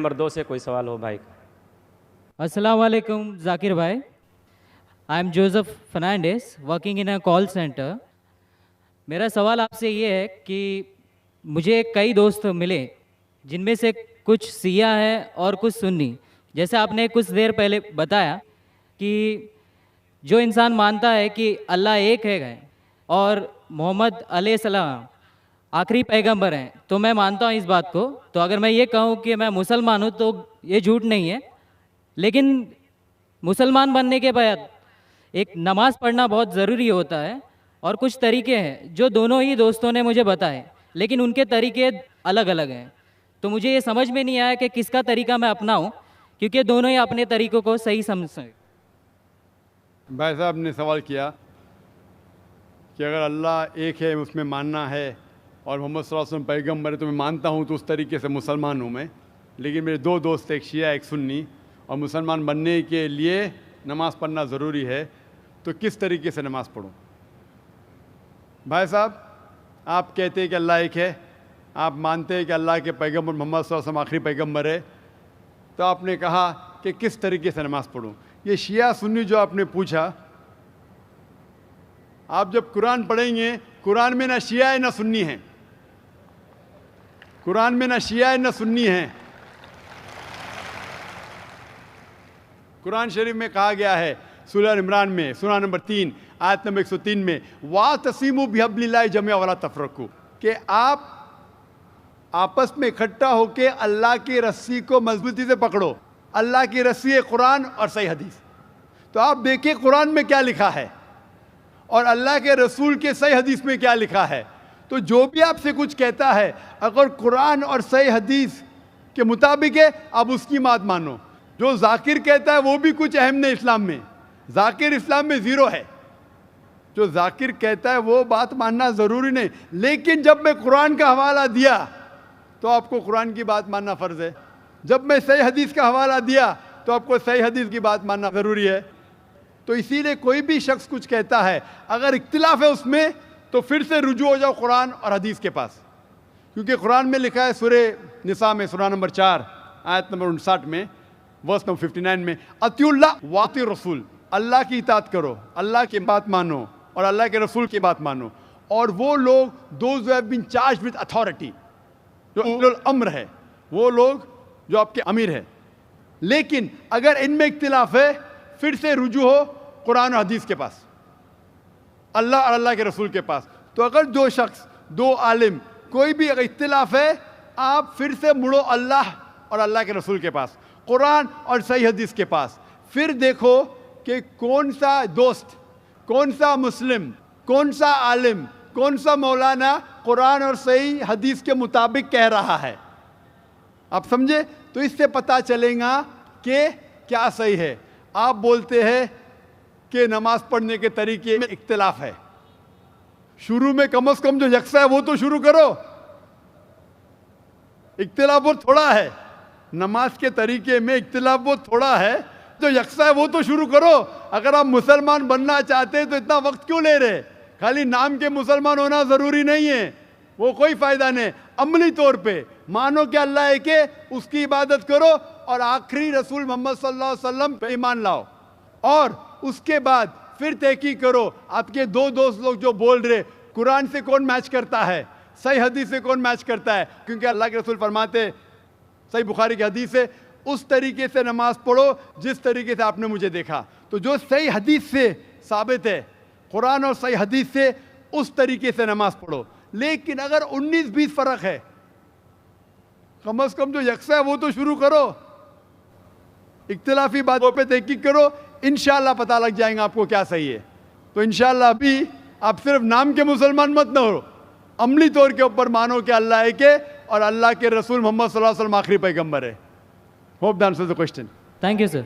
Number 2 سے کوئی سوال ہو بھائی کا. السلام علیکم ذاکر بھائی. I am Joseph Fernandes working in a call centre. میرا سوال آپ سے یہ ہے کہ مجھے کئی دوست ملے جن میں سے کچھ سیاہ ہیں اور کچھ سنی. جیسے آپ نے کچھ دیر پہلے بتایا کہ جو انسان مانتا ہے کہ اللہ ایک ہے اور محمد علیہ السلام آخری پیغمبر ہیں تو میں مانتا ہوں اس بات کو. تو اگر میں یہ کہوں کہ میں مسلمان ہوں تو یہ جھوٹ نہیں ہے. لیکن مسلمان بننے کے بعد ایک نماز پڑھنا بہت ضروری ہوتا ہے اور کچھ طریقے ہیں جو دونوں ہی دوستوں نے مجھے بتائے لیکن ان کے طریقے الگ الگ ہیں. تو مجھے یہ سمجھ میں نہیں آیا کہ کس کا طریقہ میں اپناؤں کیونکہ دونوں ہی اپنے طریقوں کو صحیح سمجھ سکیں. بھائی صاحب نے سوال کیا کہ اگر اللہ ایک ہے اس میں ماننا ہے اور محمد صلی اللہ علیہ وسلم پیغمبر ہے تو میں مانتا ہوں تو اس طریقے سے مسلمان ہوں میں. لیکن میرے دو دوست ایک شیعہ ایک سنی اور مسلمان بننے کے لیے نماز پڑھنا ضروری ہے تو کس طریقے سے نماز پڑھوں؟ بھائی صاحب آپ کہتے ہیں کہ اللہ ایک ہے, آپ مانتے ہیں کہ اللہ کے پیغمبر محمد صلی اللہ علیہ وسلم آخری پیغمبر ہے, تو آپ نے کہا کہ کس طریقے سے نماز پڑھوں. یہ شیعہ سنی جو آپ نے پوچھا, آپ جب قرآن پڑھیں گے قرآن میں نہ شیعہ ہے نہ سنی ہیں, قرآن میں نہ شیعہ ہے نہ سنی ہیں. قرآن شریف میں کہا گیا ہے سورہ عمران میں سورہ نمبر 3 آیت نمبر 103 میں وَاعْتَصِمُوا بِحَبْلِ اللَّهِ جَمِيعًا وَلَا تَفَرَّقُوا, کہ آپ آپس میں اکٹھا ہو کے اللہ کی رسی کو مضبوطی سے پکڑو. اللہ کی رسی ہے قرآن اور صحیح حدیث. تو آپ دیکھیں قرآن میں کیا لکھا ہے اور اللہ کے رسول کے صحیح حدیث میں کیا لکھا ہے. تو جو بھی آپ سے کچھ کہتا ہے اگر قرآن اور صحیح حدیث کے مطابق ہے آپ اس کی بات مانو. جو ذاکر کہتا ہے وہ بھی کچھ اہم نہیں اسلام میں, ذاکر اسلام میں زیرو ہے. جو ذاکر کہتا ہے وہ بات ماننا ضروری نہیں, لیکن جب میں قرآن کا حوالہ دیا تو آپ کو قرآن کی بات ماننا فرض ہے. جب میں صحیح حدیث کا حوالہ دیا تو آپ کو صحیح حدیث کی بات ماننا ضروری ہے. تو اسی لیے کوئی بھی شخص کچھ کہتا ہے اگر اختلاف ہے اس میں تو پھر سے رجوع ہو جاؤ قرآن اور حدیث کے پاس, کیونکہ قرآن میں لکھا ہے سورہ نساء میں سورہ نمبر 4 آیت نمبر 59 میں ورس نمبر 59 میں اطیعوا اللہ واطیعوا الرسول, اللہ کی اطاعت کرو, اللہ کی بات مانو اور اللہ کے رسول کی بات مانو. اور وہ لوگ those who have been charged with authority, جو اولو الامر ہے, وہ لوگ جو آپ کے امیر ہے. لیکن اگر ان میں اختلاف ہے پھر سے رجوع ہو قرآن و حدیث کے پاس, اللہ اور اللہ کے رسول کے پاس. تو اگر دو شخص دو عالم کوئی بھی اگر اختلاف ہے آپ پھر سے مڑو اللہ اور اللہ کے رسول کے پاس, قرآن اور صحیح حدیث کے پاس. پھر دیکھو کہ کون سا دوست, کون سا مسلم, کون سا عالم, کون سا مولانا قرآن اور صحیح حدیث کے مطابق کہہ رہا ہے. آپ سمجھے؟ تو اس سے پتہ چلے گا کہ کیا صحیح ہے. آپ بولتے ہیں کہ نماز پڑھنے کے طریقے میں اختلاف ہے, شروع میں کم از کم جو یکساں ہے وہ تو شروع کرو. اختلاف بہت تھوڑا ہے, نماز کے طریقے میں اختلاف بہت تھوڑا ہے, جو یکساں ہے وہ تو شروع کرو. اگر آپ مسلمان بننا چاہتے ہیں تو اتنا وقت کیوں لے رہے؟ خالی نام کے مسلمان ہونا ضروری نہیں ہے, وہ کوئی فائدہ نہیں. عملی طور پہ مانو کہ اللہ ایک ہے, اس کی عبادت کرو اور آخری رسول محمد صلی اللہ علیہ وسلم پہ ایمان لاؤ. اور اس کے بعد پھر تحقیق کرو آپ کے دو دوست لوگ جو بول رہے قرآن سے کون میچ کرتا ہے, صحیح حدیث سے کون میچ کرتا ہے. کیونکہ اللہ کے رسول فرماتے, صحیح بخاری کی حدیث ہے, اس طریقے سے نماز پڑھو جس طریقے سے آپ نے مجھے دیکھا. تو جو صحیح حدیث سے ثابت ہے, قرآن اور صحیح حدیث سے, اس طریقے سے نماز پڑھو. لیکن اگر 19-20 فرق ہے, کم از کم جو یکساں ہے وہ تو شروع کرو. اختلافی باتوں پہ تحقیق کرو, انشاءاللہ پتہ لگ جائیں گا آپ کو کیا صحیح ہے. تو انشاءاللہ ابھی آپ صرف نام کے مسلمان مت نہ ہو, عملی طور کے اوپر مانو کہ اللہ ایک ہے اور اللہ کے رسول محمد صلی اللہ علیہ وسلم آخری پیغمبر ہے. Hope that answers the question. Thank you sir.